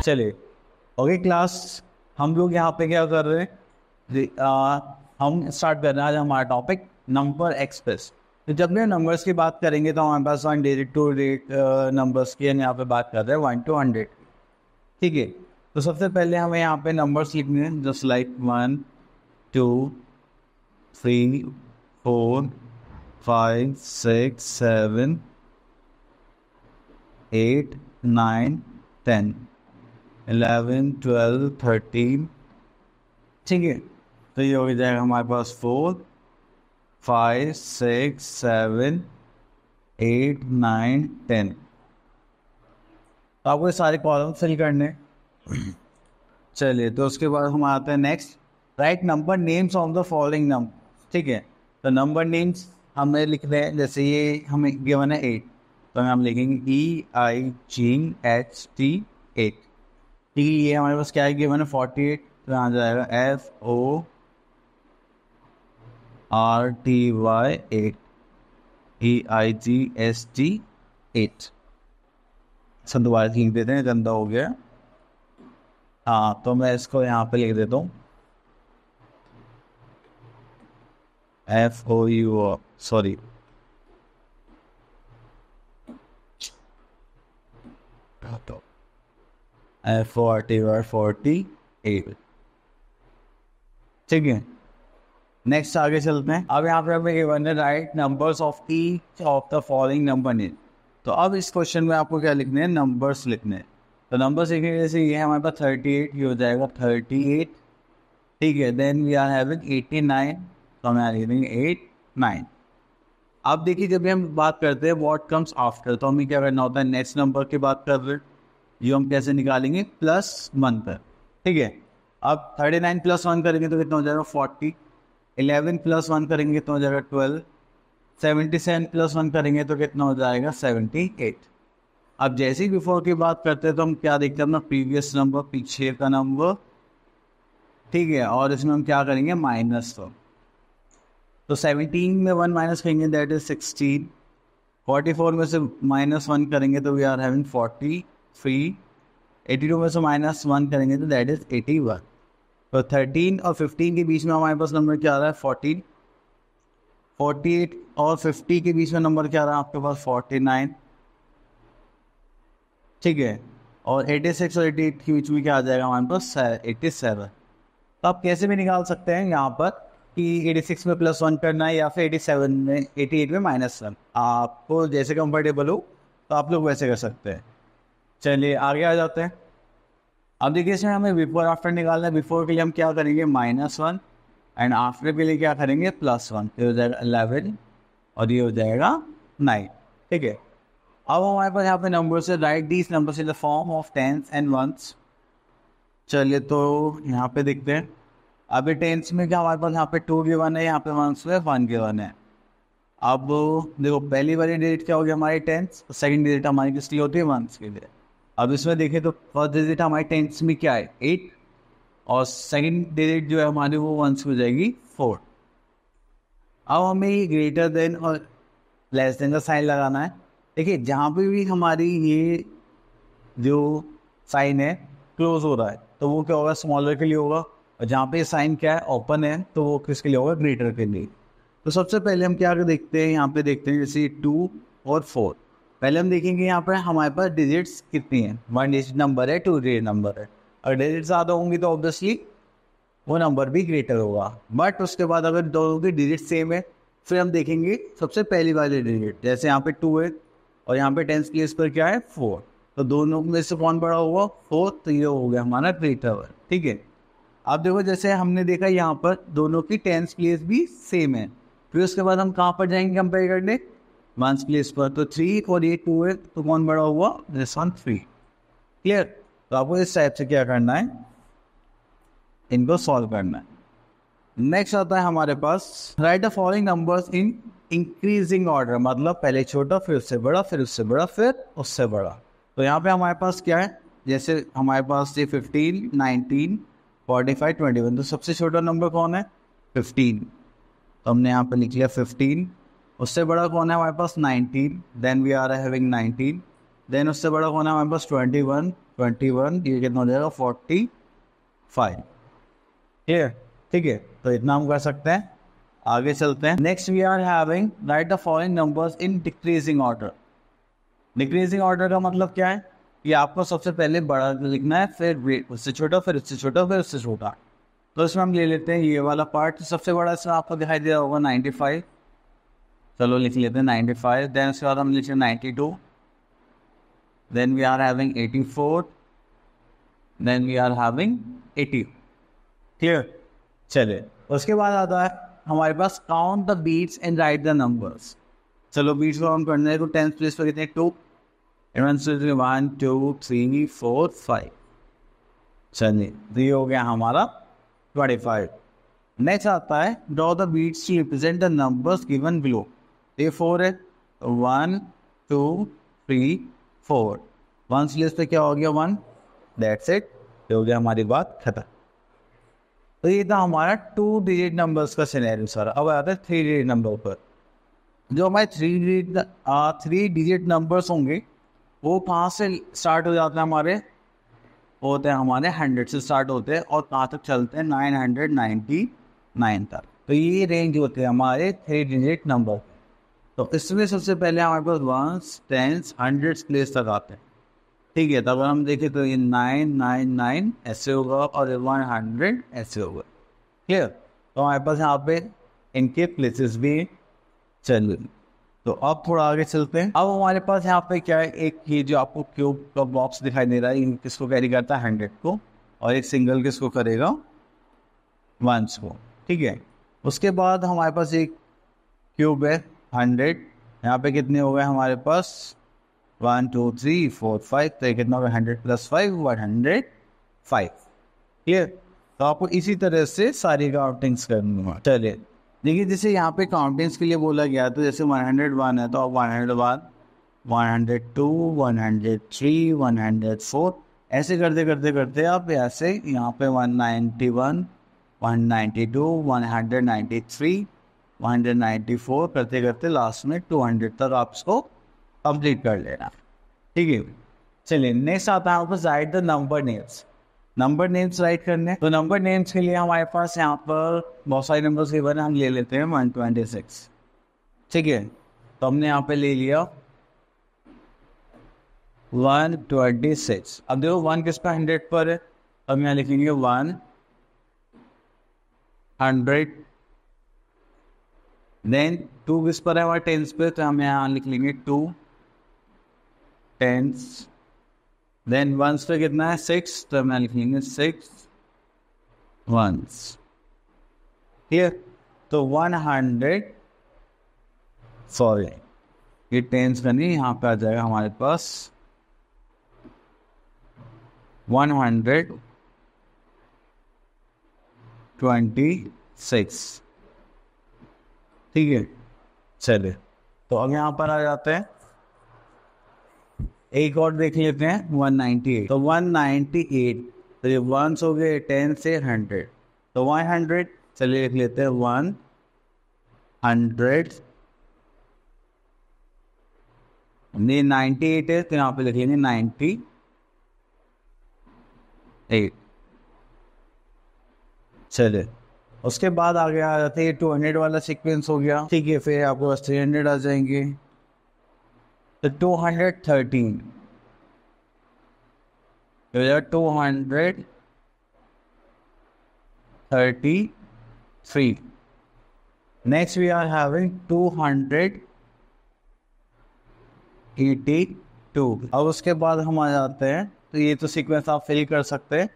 चलिए okay class, हम लोग यहाँ पे क्या कर रहे हैं, हम स्टार्ट कर रहे हैं आज हमारा टॉपिक नंबर एक्सप्रेस। तो जब भी नंबर्स की बात करेंगे तो हमारे पास 1 डिजिट 2 डिजिट नंबर्स की हम यहाँ पे बात कर रहे हैं 1 to 100। ठीक है, तो सबसे पहले हमें यहाँ पे नंबर्स लिखने हैं, जस्ट लाइक 1 2 3 4 5 6 7 8 9 10 11 12 13। ठीक है, तो ये हो जाएगा हमारे पास 4 5 6 7 8 9 10। तो आपको ये सारे कॉलम फिल करने हैं। चलिए, तो उसके बाद हम आते हैं next, right number names of the following number. ठीक है, तो नंबर नेम्स हमें लिखने हैं, जैसे ये हमें गिवन है 8, तो हम लिखेंगे EIGHT 8। ठीक है, ये हमारे पास क्या है, गिवन है 48, तो यहाँ जाएगा FORTY 8 EIGST 8। सब दोबारा लिख देते हैं, गंदा हो गया। हाँ, तो मैं इसको यहाँ पे लिख देता हूँ FOU, सॉरी FORTY 48। ठीक है, नेक्स्ट आगे चलते हैं। अब यहाँ पे हमें गिवन है right numbers of each of the following number name. तो अब इस क्वेश्चन में आपको क्या लिखने हैं, नंबर्स लिखने हैं। तो नंबर्स लिखने जैसे ये हमारे पास 38, ये हो जाएगा 38। ठीक है, देन वी आर हैविंग 89, तो हम यहाँ लिख देंगे 8 9। अब देखिए, जब भी हम बात करते हैं व्हाट कम्स आफ्टर, तो हमें क्या करना होता है, नेक्स्ट नंबर की बात कर रहे हैं, जो हम कैसे निकालेंगे, +1 पर। ठीक है, अब 39 +1 करेंगे तो कितना हो जाएगा 40, 11 +1 करेंगे तो हो जाएगा 12, 77 +1 करेंगे तो कितना हो जाएगा 78। अब जैसे ही बिफोर की बात करते हैं तो हम क्या देखते हैं, अपना प्रीवियस नंबर, पीछे का नंबर। ठीक है, और इसमें हम क्या करेंगे, माइनस। तो 17 में 1 माइनस करेंगे, दैट इज 16। 44 में से -1 करेंगे तो वी आर हैविंग 43। 82 में से -1 करेंगे तो दैट इज 81। तो 13 और 15 के बीच में हमारे पास नंबर क्या आ रहा है, 14। 48 और 50 के बीच में नंबर क्या आ रहा है आपके पास, 49। ठीक है, और 86 और 88 के बीच में क्या आ जाएगा हमारे पास, 87। तो आप कैसे भी निकाल सकते हैं यहाँ पर कि 86 में +1 करना है या फिर 87 में 88 में -1, आपको जैसे कंफर्टेबल हो तो आप लोग वैसे कर सकते हैं। चलिए आगे आ जाते हैं। अब देखिए, इसमें हमें बिफोर आफ्टर निकालना है। बिफोर के लिए हम क्या करेंगे, -1, एंड आफ्टर के लिए क्या करेंगे, +1। ये हो जाएगा 11 और ये हो जाएगा 9। ठीक है, अब हमारे पास यहाँ पे नंबर से write these numbers in the form of tens and ones. चलिए, तो यहाँ पे देखते हैं। अभी टेंस में क्या हमारे पास यहाँ पे 2 गिवन है, यहाँ पे वंस में 1 गिवन है। अब देखो, पहली वाली डिजिट क्या होगी हमारी टेंस, सेकंड डिजिट हमारी किस लिए होती है, वंस के लिए। अब इसमें देखें तो फर्स्ट डिजिट हमारी टेंस में क्या है, 8, और सेकंड डिजिट जो है हमारी वो वंस हो जाएगी 4। अब हमें ये ग्रेटर देन और लेस देन का साइन लगाना है। देखिए, जहाँ पे भी हमारी ये जो साइन है क्लोज हो रहा है तो वो क्या होगा, स्मॉलर के लिए होगा, और जहाँ पे साइन क्या है, ओपन है, तो वो किसके लिए होगा, ग्रेटर के लिए। तो सबसे पहले हम क्या देखते हैं, यहाँ पे देखते हैं जैसे 2 और 4। पहले हम देखेंगे यहाँ पर हमारे पास डिजिट्स कितनी हैं, 1 डिजिट नंबर है, 2 डिजिट नंबर है। अगर डिजिट ज़्यादा होंगी तो ऑब्वियसली वो नंबर भी ग्रेटर होगा। बट उसके बाद अगर दोनों की डिजिट सेम है, फिर हम देखेंगे सबसे पहली वाली डिजिट, जैसे यहाँ पे 2 है और यहाँ पे टेंस प्लेस पर क्या है, 4, तो दोनों में से कौन बड़ा हुआ, 4, तो ये हो गया हमारा ग्रेटर। ठीक है, अब देखो, जैसे हमने देखा यहाँ पर दोनों की टेंस प्लेस भी सेम है, फिर उसके बाद हम कहाँ पर जाएंगे कंपेयर करने, वंस प्लेस पर। तो 3 और ये 2 है, तो कौन बड़ा हुआ, दिस वन 3। क्लियर, तो आपको इस टाइप से क्या करना है, इनको सॉल्व करना है। नेक्स्ट आता है हमारे पास write the following numbers in increasing order, मतलब पहले छोटा, फिर उससे बड़ा, फिर उससे बड़ा, फिर उससे बड़ा। तो यहाँ पे हमारे पास क्या है, जैसे हमारे पास ये 15 19 45 21, तो सबसे छोटा नंबर कौन है, 15, तो हमने यहाँ पे लिख लिया 15। उससे बड़ा कौन है हमारे पास, 19, then we are having 19, then उससे बड़ा होना हमारे पास 21, ये कितना हो जाएगा 45। ठीक है, तो इतना हम कर सकते हैं। आगे चलते हैं। Next we are having write the following numbers in decreasing order. Decreasing order का मतलब क्या है कि आपको सबसे पहले बड़ा लिखना है, फिर उससे छोटा, फिर उससे छोटा, फिर उससे छोटा। तो इसमें हम ले लेते हैं ये वाला पार्ट। सबसे बड़ा इसमें आपको दिखाई दे रहा होगा 95। चलो लिख लेते हैं 95। देन उसके बाद हम लिखते हैं 92। Then we are having 84। Then we are having 80। Clear. चलिए उसके बाद आता है हमारे पास count the beats and write the numbers. चलो बीट्स को काउंट करना है तो 10th प्लेस पर कितने 2, 1 2 3 4 5। चलिए तो ये हो गया हमारा 25। नेक्स्ट आता है draw the beats to represent the numbers given below. ये 4 है, 1 2 3 4। 1 प्लेस पे क्या हो गया 1। दैट्स इट, ये हो गया हमारी बात खत्म। तो ये था हमारा 2 डिजिट नंबर्स का सिनेरियो सर। अब आता है 3 डिजिट नंबर पर। जो हमारे 3 डिजिट नंबर्स होंगे वो कहाँ से स्टार्ट हो जाते हैं हमारे, होते हैं हमारे 100 से स्टार्ट होते हैं और कहाँ तक चलते हैं 999 तक। तो ये रेंज होते हैं हमारे 3 डिजिट नंबर। तो इसमें सबसे पहले हमारे पास 1s 10s 100s प्लेस तक आते हैं। ठीक है, तो अगर हम देखें तो ये 999 ऐसे होगा और 100 ऐसे होगा। क्लियर। तो हमारे पास यहाँ पे इनके प्लेसेस भी। चलिए तो अब थोड़ा आगे चलते हैं। अब हमारे पास यहाँ पे क्या है, एक ये जो आपको क्यूब का बॉक्स दिखाई दे रहा है, किसको कैरी करता है 100 को, और एक सिंगल किसको करेगा 1s को। ठीक है, उसके बाद हमारे पास एक क्यूब है 100। यहाँ पे कितने हो गए हमारे पास 1 2 3 4 5। तो कितना होगा 100 + 5 105। क्लियर। तो आपको इसी तरह से सारी काउंटिंग्स करनी है। चलिए देखिए, जैसे यहाँ पे काउंटिंग्स के लिए बोला गया तो जैसे 101 है तो अब 101 102 103 104 ऐसे करते करते करते आप ऐसे यहाँ पे 191 192 193 194 करते करते लास्ट में 200 तक आप इसको कंप्लीट कर लेना। ठीक है। चलिए नेक्स्ट आता है आपको right the number names. Number names right करने, तो नंबर नेम्स के लिए हमारे पास यहाँ पर बहुत सारे नंबर्स गिवन है। हम ले लेते हैं 126। ठीक है, तो हमने यहाँ पे ले लिया 126। अब देखो 1 किसका 100 पर है, हम यहाँ लिखेंगे 100। देन 2 किस पर है हमारे 10s पे, तो हम यहाँ लिख लेंगे 2 10s। देन 1s पे कितना है 6, तो हम यहाँ लिख लेंगे 6 1s। ठीक, तो 100 सॉरी ये 10s का नहीं, यहाँ पे आ जाएगा हमारे पास 126। ठीक है। चलिए तो अब यहाँ पर आ जाते हैं, एक और देख लेते हैं 198। तो 198, तो ये 1s हो गए 10 से 100, तो 100। चलिए लिख लेते हैं 100। ये 98 है तो यहाँ पे लिख लेंगे 98। चलिए उसके बाद आगे आ जाते हैं 200 वाला सीक्वेंस हो गया। ठीक है, फिर आपके पास 300 आ जाएंगे, तो 213 233। Next we are having 282। अब उसके बाद हम आ जाते हैं, तो ये तो सीक्वेंस आप फिल कर सकते हैं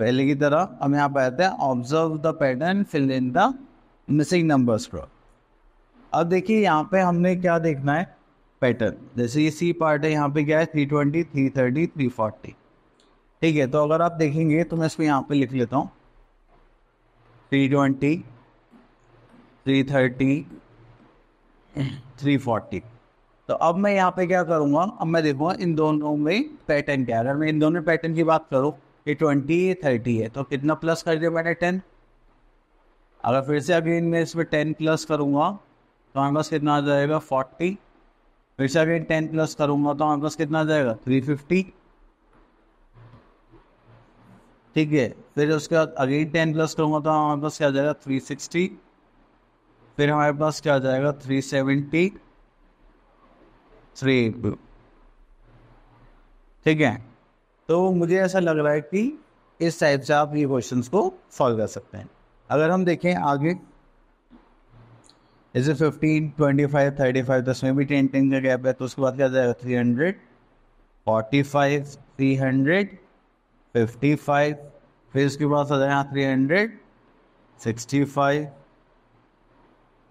पहले की तरह। हम यहाँ पे आते हैं observe the pattern fill in the missing numbers पर। अब देखिए यहाँ पे हमने क्या देखना है पैटर्न, जैसे ये सी पार्ट है, यहाँ पे क्या है 320 330 340। ठीक है, तो अगर आप देखेंगे तो मैं इसमें यहाँ पे लिख लेता हूँ 320 330 340। तो अब मैं यहाँ पे क्या करूँगा, अब मैं देखूँगा इन दोनों में पैटर्न क्या है। अगर मैं इन दोनों पैटर्न की बात करूँ, ये 20 30 है, तो कितना प्लस कर दिया मैंने 10। अगर फिर से अगेन मैं इसमें 10 प्लस करूँगा तो हमारे पास कितना आ जाएगा 40। फिर से अगर 10 प्लस करूँगा तो हमारे पास कितना आ जाएगा 350। ठीक है, फिर उसके बाद अगेन 10 प्लस करूँगा तो हमारे पास क्या आ जाएगा 360। फिर हमारे पास क्या आ जाएगा 373। ठीक है, तो मुझे ऐसा लग रहा है कि इस टाइप से आप ये क्वेश्चंस को सॉल्व कर सकते हैं। अगर हम देखें आगे, जैसे 15, 25, 35, 10 में भी 10 का गैप है, तो उसके बाद क्या जाएगा 345, 355, फिर उसके बाद आ जाएगा 365।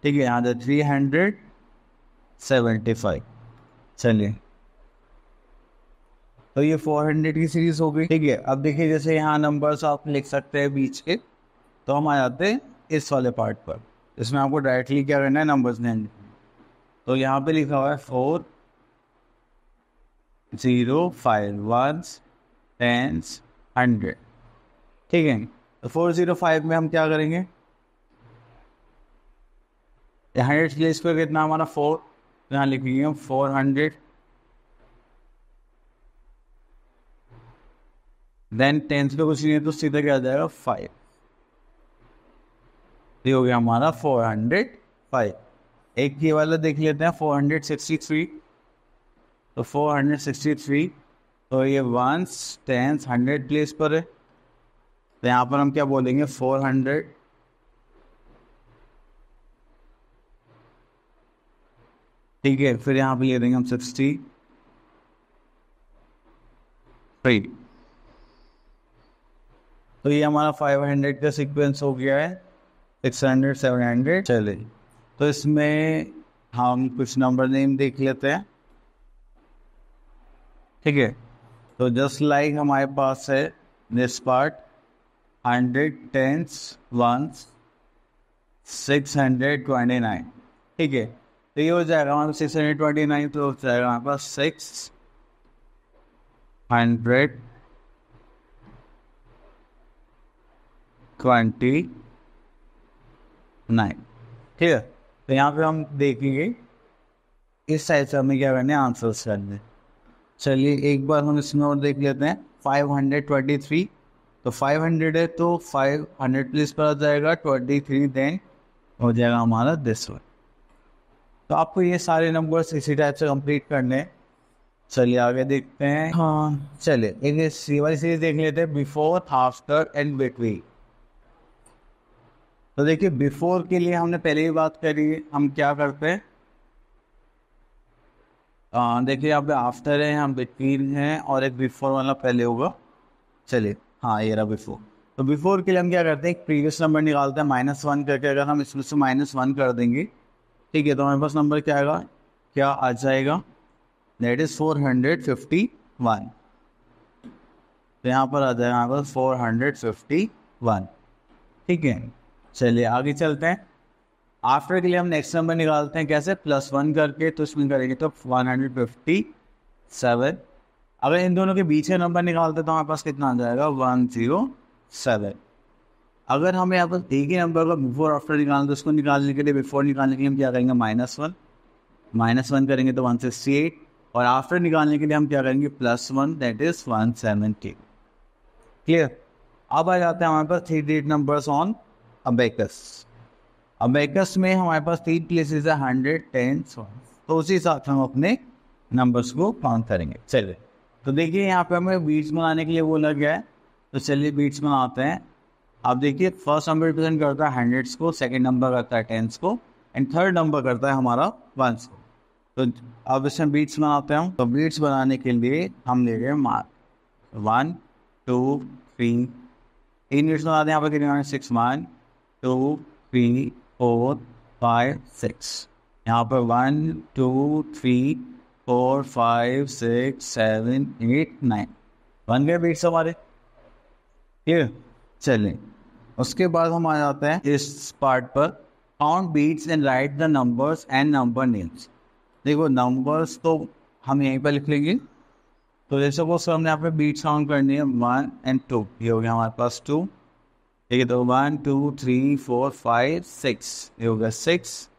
ठीक है, यहाँ से 375। चलिए, तो ये 400 की सीरीज हो गई। ठीक है, अब देखिए जैसे यहाँ नंबर्स आप लिख सकते हैं बीच के, तो हम आ जाते हैं इस वाले पार्ट पर। इसमें आपको डायरेक्टली क्या करना है, नंबर्स नहीं। तो यहाँ पे लिखा हुआ है 4 0 5 1 10 100। ठीक है, तो 405 में हम क्या करेंगे, 100 प्लेस पर कितना हमारा 4, यहाँ लिखेंगे हम 400। देन 10 पे कुछ नहीं है तो सीधा क्या आ जाएगा 5। ये हो गया हमारा 405। एक ये वाला देख लेते हैं 463। तो 463, तो ये 1 10 100 प्लेस पर है, तो यहाँ पर हम क्या बोलेंगे 400। ठीक है, फिर यहाँ पे ले देंगे हम 63। तो ये हमारा 500 का सीक्वेंस हो गया है, 600 700। चले, तो इसमें हम कुछ नंबर नेम देख लेते हैं। ठीक है, तो जस्ट लाइक हमारे पास है दिस पार्ट 100 10s 1s 629। ठीक है, तो ये हो जाएगा हमारे 629, तो हो जाएगा हमारे पास 629। ठीक है, तो यहाँ पे हम देखेंगे इस साइड से हमें क्या करना है, आंसर्स करने। चलिए एक बार हम इसमें और देख लेते हैं 523। तो 500 है तो 500 प्लेस पर आ जाएगा 23, देन हो जाएगा हमारा दिस वन। तो आपको ये सारे नंबर्स इसी टाइप से कंप्लीट करने हैं। चलिए आगे देखते हैं। हाँ चलिए एक सी वाली सीरीज देख लेते हैं, बिफोर आफ्टर एंड बिटवीन। तो देखिए बिफोर के लिए हमने पहले ही बात करी है, हम क्या करते हैं, देखिए यहाँ पे आफ्टर है, हम बिटवीन है, और एक बिफोर वाला पहले होगा। चलिए हाँ ये रहा बिफोर। तो बिफोर के लिए हम क्या करते हैं, एक प्रीवियस नंबर निकालते हैं -1 करके। अगर हम इसमें से -1 कर देंगे, ठीक है, तो हमारे पास नंबर क्या आएगा, क्या आ जाएगा, दैट इज 451। तो यहाँ पर आ जाएगा हमारे पास 451। ठीक है, चलिए आगे चलते हैं। आफ्टर के लिए हम नेक्स्ट नंबर निकालते हैं, कैसे, +1 करके। तो इसमें करेंगे तो 157। अगर इन दोनों के बीच का नंबर निकालते हैं तो हमारे पास कितना आ जाएगा 107। अगर हमें यहाँ पर एक ही नंबर का बिफोर आफ्टर निकालना, तो उसको निकालने के लिए, बिफोर निकालने के लिए हम क्या करेंगे, -1 करेंगे तो 168। और आफ्टर निकालने के लिए हम क्या करेंगे, +1, दैट इज 170। क्लियर। अब आ जाते हैं हमारे पास 3 digit numbers on abacus. Abacus में हमारे पास 3 प्लेसेस है, 100 10 1। तो उसी हिसाब से हम अपने नंबर्स को काउंट करेंगे। चलिए, तो देखिए यहाँ पे हमें बीट्स बनाने के लिए बोला गया है, तो चलिए बीट्स बनाते हैं। आप देखिए फर्स्ट नंबर रिप्रेजेंट करता है हंड्रेड्स को, सेकंड नंबर करता है टेंस को, एंड थर्ड नंबर करता है हमारा वंस को। तो अब इसमें बीट्स बनाते हैं। तो बीट्स बनाने के लिए हम ले गए मार्क 1 2 3। 3 बीट्स बनाते हैं यहाँ पर कितने, 6 1 2 3 4 5 6। यहाँ पर 1 2 3 4 5 6 7 8 9 बन गए बीट्स हमारे। ठीक, चलिए उसके बाद हम आ जाते हैं इस पार्ट पर, count beats and write the numbers and number names. देखो नंबर्स तो हम यहीं पर लिख लेंगे। तो जैसे वो हमने यहाँ पे बीट्स काउंट करनी है 1 and 2, ये हो गया हमारे पास 2। ठीक है, तो 1 2 3 4 5 6, ये हो गया 6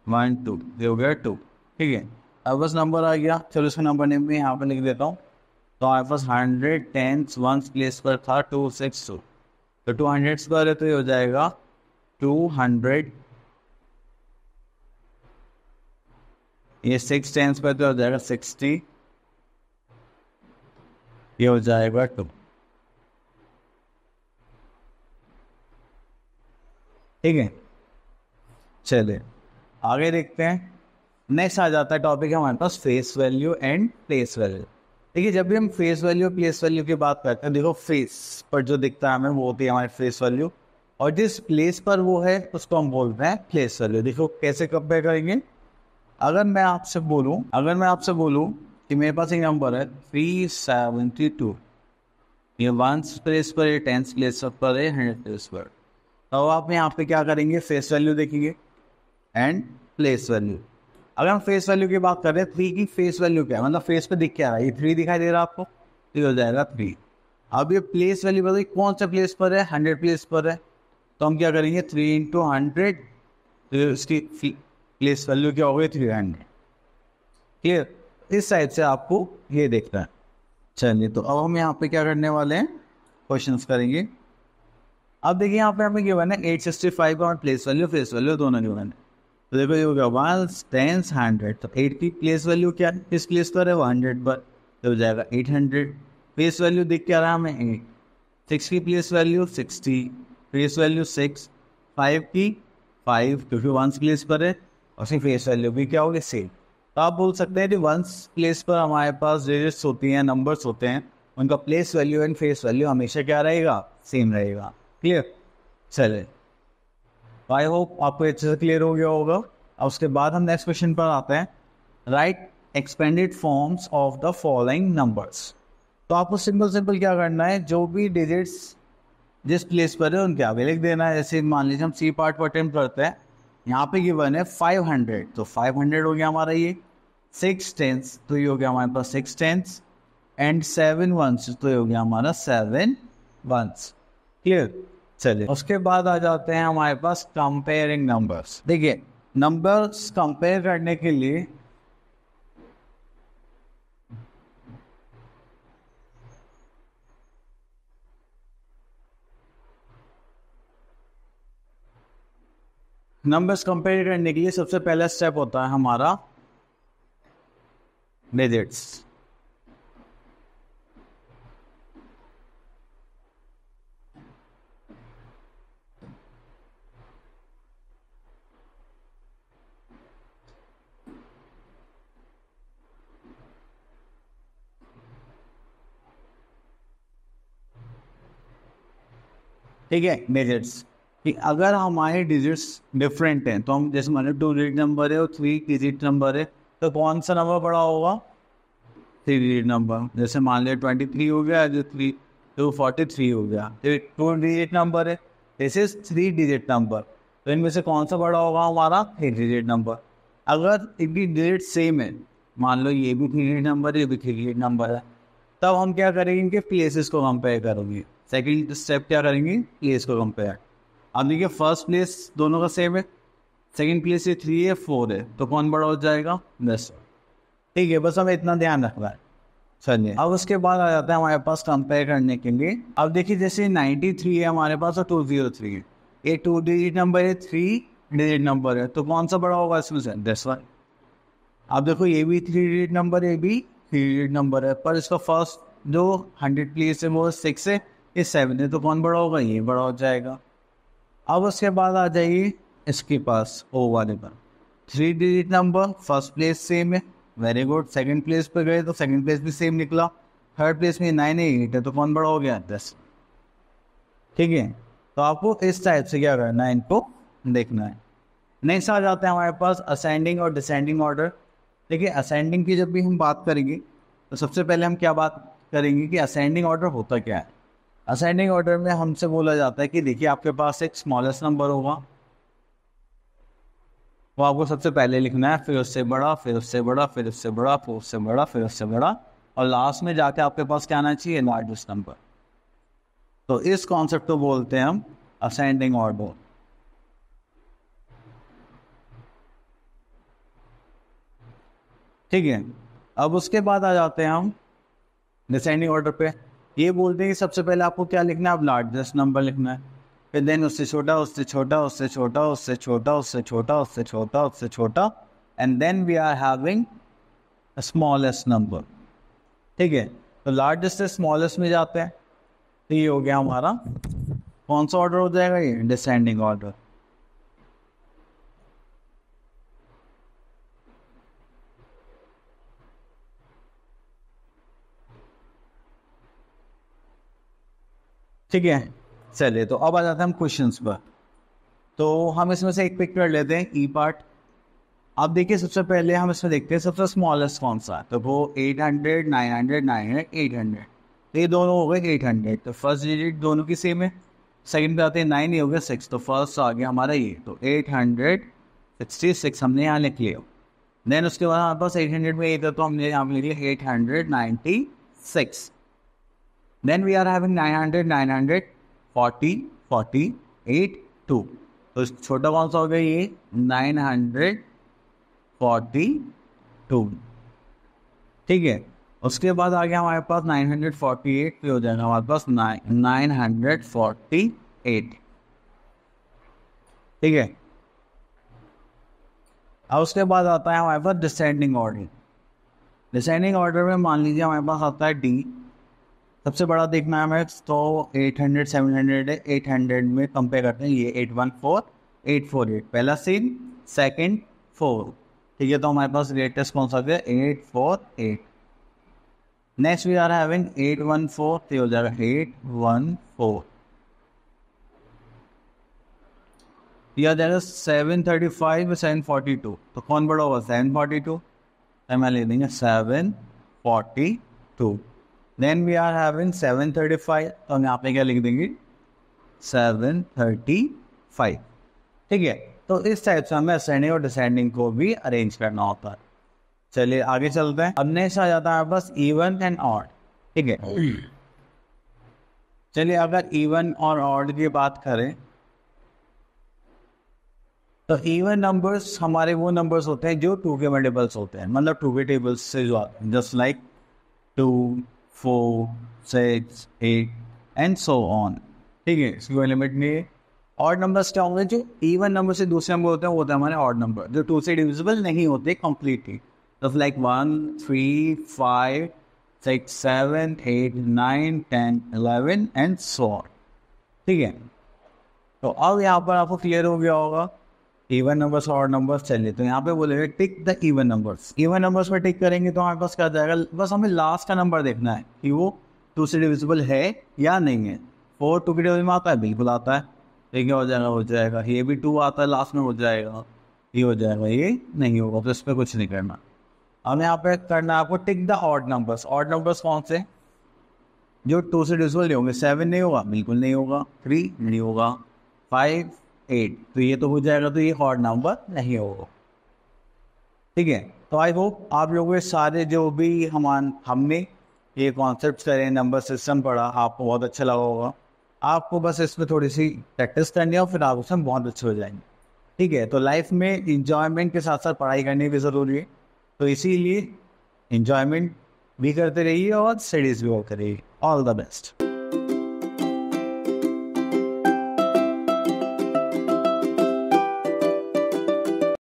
1 2, ये हो गया 2। ठीक है, अब बस नंबर आ गया, चलो इसका नंबर नेम भी यहाँ पे लिख देता हूँ। तो हमारे पास 100 टेंस वंस प्लेस पर था 262, तो 200 स्क्वायर है तो ये हो जाएगा 200, ये 6 टेंस पर तो हो जाएगा 60, ये हो जाएगा 2। ठीक है, चलिए आगे देखते हैं। नेक्स्ट आ जाता है टॉपिक है हमारे पास face value and place value. देखिए जब भी हम फेस वैल्यू और प्लेस वैल्यू की बात करते हैं, देखो फेस पर जो दिखता है हमें वो होती है हमारी फेस वैल्यू, और जिस प्लेस पर वो है उसको हम बोलते हैं प्लेस वैल्यू। देखो कैसे कंपेयर करेंगे। अगर मैं आपसे बोलूं कि मेरे पास एक नंबर है 372, ये वंस प्लेस पर है, टेंस प्लेस पर है, 100 प्लेस पर, तो आप यहाँ पे क्या करेंगे, फेस वैल्यू देखेंगे एंड प्लेस वैल्यू। अगर हम फेस वैल्यू की बात करें, 3 की फेस वैल्यू क्या है, मतलब फेस पे दिख क्या रहा है, ये 3 दिखाई दे रहा है आपको, तो ये हो जाएगा 3। अब ये प्लेस वैल्यू बताइए कौन सा प्लेस पर है, 100 प्लेस पर है, तो हम क्या करेंगे 3 इंटू 100, तो इसकी प्लेस वैल्यू क्या हो गई 300। क्लियर, इस साइड से आपको ये देखना है। चलिए तो अब हम यहाँ पे क्या करने वाले हैं, क्वेश्चंस करेंगे। अब देखिए यहाँ पे हमें गिवन है 865 और प्लेस वैल्यू फेस वैल्यू दोनों गिवन है। तो देखो ये हो गया 1 10 100, तो 8 की प्लेस वैल्यू क्या है, इस प्लेस पर है वो 100 पर, तो हो जाएगा 800। फेस वैल्यू दिख क्या रहा है हमें 8, 6 की प्लेस वैल्यू 60, फेस वैल्यू 6, 5 की 5 क्योंकि 1 प्लेस पर है, और उसकी फेस वैल्यू भी क्या होगी सेम। तो आप बोल सकते हैं कि 1 प्लेस पर हमारे पास डिजिट्स होती हैं, नंबर्स होते हैं, उनका place value and face value हमेशा क्या रहेगा, सेम रहेगा। क्लियर, चले आई होप आपको अच्छे से क्लियर हो गया होगा। अब उसके बाद हम नेक्स्ट क्वेश्चन पर आते हैं, right expanded forms of the following numbers. तो आपको सिंपल क्या करना है, जो भी डिजिट्स जिस प्लेस पर है उनके आगे लिख देना है। जैसे मान लीजिए हम सी पार्ट पर अटेम्प्ट करते हैं, यहाँ पे गिवन है 500, तो 500 हो गया हमारा ये। 6 टेंस, तो ये हो गया हमारे पास 6 टेंस, एंड 7 वंस, तो ये हो गया हमारा 7 वंस। क्लियर, चलिए उसके बाद आ जाते हैं हमारे पास कंपेयरिंग नंबर्स। देखिए नंबर्स कंपेयर करने के लिए सबसे पहला स्टेप होता है हमारा डिजिट्स। ठीक है, डिजिट्स कि अगर हमारे डिजिट्स डिफरेंट हैं, तो हम जैसे मान लो 2 डिजिट नंबर है और 3 डिजिट नंबर है, तो कौन सा नंबर बड़ा होगा, 3 डिजिट नंबर। जैसे मान लिया 23 हो गया, जो 243 हो गया, तो 2 डिजिट नंबर है, दिस इज 3 डिजिट नंबर, तो इनमें से कौन सा बड़ा होगा हमारा 3 डिजिट नंबर। अगर इनकी डिजिट सेम है, मान लो ये भी 3 डिजिट नंबर है, ये भी 3 डिजिट नंबर है, तब हम क्या करेंगे, इनके प्लेसेस को कंपेयर करेंगे। सेकंड स्टेप क्या करेंगे, प्लेस को कंपेयर। अब देखिए फर्स्ट प्लेस दोनों का सेम है, सेकंड प्लेस ये 3 है 4 है, तो कौन बड़ा हो जाएगा 10। ठीक है, बस हमें इतना ध्यान रखना है। चलिए अब उसके बाद आ जाता है हमारे पास कंपेयर करने के लिए। अब देखिए जैसे 93 है हमारे पास और 203 है, ये 2 डिजिट नंबर है, 3 डिजिट नंबर है, तो कौन सा बड़ा होगा इसमें से, 10। अब देखो ये भी 3 डिजिट नंबर है, ये भी 3 डिजिट नंबर है, पर इसका फर्स्ट जो 100 प्लेस है वो 6 है, ये 7 है, तो कौन बड़ा होगा, ये बड़ा हो जाएगा। अब उसके बाद आ जाइए इसके पास ओ वाले पर, 3 digit number, first place same है, वेरी गुड। सेकंड प्लेस पर गए तो सेकंड प्लेस भी सेम निकला, थर्ड प्लेस में 9 है 8 है, तो कौन बड़ा हो गया 10। ठीक है, तो आपको इस टाइप से क्या करना है, इनको देखना है। नेक्स्ट आ जाते हैं हमारे पास असेंडिंग और डिसेंडिंग ऑर्डर। देखिए असेंडिंग की जब भी हम बात करेंगे, तो सबसे पहले हम क्या बात करेंगे कि असेंडिंग ऑर्डर होता क्या है। असेंडिंग ऑर्डर में हमसे बोला जाता है कि देखिए आपके पास एक स्मॉलेस्ट नंबर होगा, वो आपको सबसे पहले लिखना है, फिर उससे बड़ा, फिर उससे बड़ा, फिर उससे बड़ा, फिर उससे बड़ा, फिर उससे बड़ा, और लास्ट में जाके आपके पास क्या आना चाहिए, लार्जेस्ट नंबर। तो इस कॉन्सेप्ट को बोलते हैं हम असेंडिंग ऑर्डर। ठीक है, अब उसके बाद आ जाते हैं हम डिसेंडिंग ऑर्डर पे। ये बोलते हैं कि सबसे पहले आपको क्या लिखना है, आप लार्जेस्ट नंबर लिखना है, फिर देन उससे छोटा, उससे छोटा, उससे छोटा, उससे छोटा, उससे छोटा, उससे छोटा, उससे छोटा, and then we are having smallest number. ठीक है, तो लार्जेस्ट से स्मॉलेस्ट में जाते हैं, तो ये हो गया हमारा कौन सा ऑर्डर हो जाएगा, ये डिसेंडिंग ऑर्डर। ठीक है, चलिए तो अब आ जाते हैं हम क्वेश्चंस पर। तो हम इसमें से एक पिक कर लेते हैं ई पार्ट। अब देखिए सबसे पहले हम इसमें देखते हैं सबसे स्मॉलेस्ट कौन सा है, तो वो 800, 900, 900, 800, तो ये दोनों हो गए 800। तो फर्स्ट डिजिट दोनों की सेम है, सेकंड पे आते हैं 9, ये हो गया 6, तो फर्स्ट आ गया हमारा ये, तो 866 हमने यहाँ लिख लिया। देन उसके बाद हमारे पास 800 में ये था, तो हमने यहाँ पे लिख लिया 896। Then we are having 900, 900, 40, 40, 8, 2. तो छोटा कौन सा हो गया ये 942। ठीक है, उसके बाद आ गया हमारे पास 948 पे हो जाएगा हमारे पास 948। ठीक है, अब उसके बाद आता है हमारे पास डिसेंडिंग ऑर्डर। डिसेंडिंग ऑर्डर में मान लीजिए हमारे पास आता है डी, सबसे बड़ा देखना है हमें, तो 800, 700 है, 800 में कंपेयर करते हैं, ये 814, 848 पहला सीन, सेकंड 4। ठीक है, तो हमारे पास लेटेस्ट कौन सा है 848। नेक्स्ट वी आर हैविंग 814, तो हो जाएगा 814। ये आ जाएगा 735, 742, तो कौन बड़ा होगा 742, तो मैं ले देंगे 742। देन वी आर हैविंग 735, तो हम यहाँ पे क्या लिख देंगे 735। ठीक है, तो इस टाइप से हमें असेंडिंग और डिसेंडिंग को भी अरेंज करना होता है। चलिए आगे चलते हैं। अब नेक्स्ट आ जाता है बस इवन एंड ऑड। ठीक है, चलिए अगर इवन और ऑड की बात करें, तो इवन नंबर्स हमारे वो नंबर्स होते हैं जो 2 के मल्टीपल्स होते हैं, मतलब 2 के टेबल्स से जो आते हैं, just like 2, 4, 6, 8 and so on. ठीक है, इसकी कोई लिमिट नहीं है। ऑड नंबर्स क्या होंगे, जो इवन नंबर से दूसरे नंबर होते हैं वो होते हैं हमारे ऑड नंबर, जो 2 से डिविजिबल नहीं होते completely, just like 1, 3, 5, 6, 7, 8, 9, 10, 11 and so on. ठीक है, तो अब यहाँ पर आपको क्लियर हो गया होगा इवन नंबर्स और ऑड नंबर्स। चलिए तो यहाँ पे बोलेगा tick the even numbers. Even numbers पर टिक करेंगे तो हमारे पास क्या जाएगा, बस हमें लास्ट का नंबर देखना है कि वो 2 से डिविजिबल है या नहीं है। 4 2 के डिविजन में आता है, बिल्कुल आता है, तो क्या हो जाएगा, हो जाएगा। ये भी 2 आता है लास्ट में, हो जाएगा, ये हो जाएगा, ये नहीं होगा, तो इस पर कुछ नहीं करना। अब यहाँ पे करना है आपको tick the odd numbers. Odd numbers कौन से, जो 2 से डिविजिबल नहीं होंगे। 7 नहीं होगा, बिल्कुल नहीं होगा। 3 नहीं होगा। 5, 8, तो ये तो हो जाएगा, तो ये ऑड नंबर नहीं होगा। ठीक है, तो आई होप आप लोगों के सारे जो भी हमने ये कॉन्सेप्ट करे, नंबर सिस्टम पढ़ा, आपको बहुत अच्छा लगा होगा। आपको बस इसमें थोड़ी सी प्रैक्टिस करनी है और फिर आप उसमें बहुत अच्छे हो जाएंगे। ठीक है, तो लाइफ में इंजॉयमेंट के साथ साथ पढ़ाई करनी भी ज़रूरी है, तो इसीलिए इंजॉयमेंट भी करते रहिए और स्टडीज़ भी करते रहिए। All the best.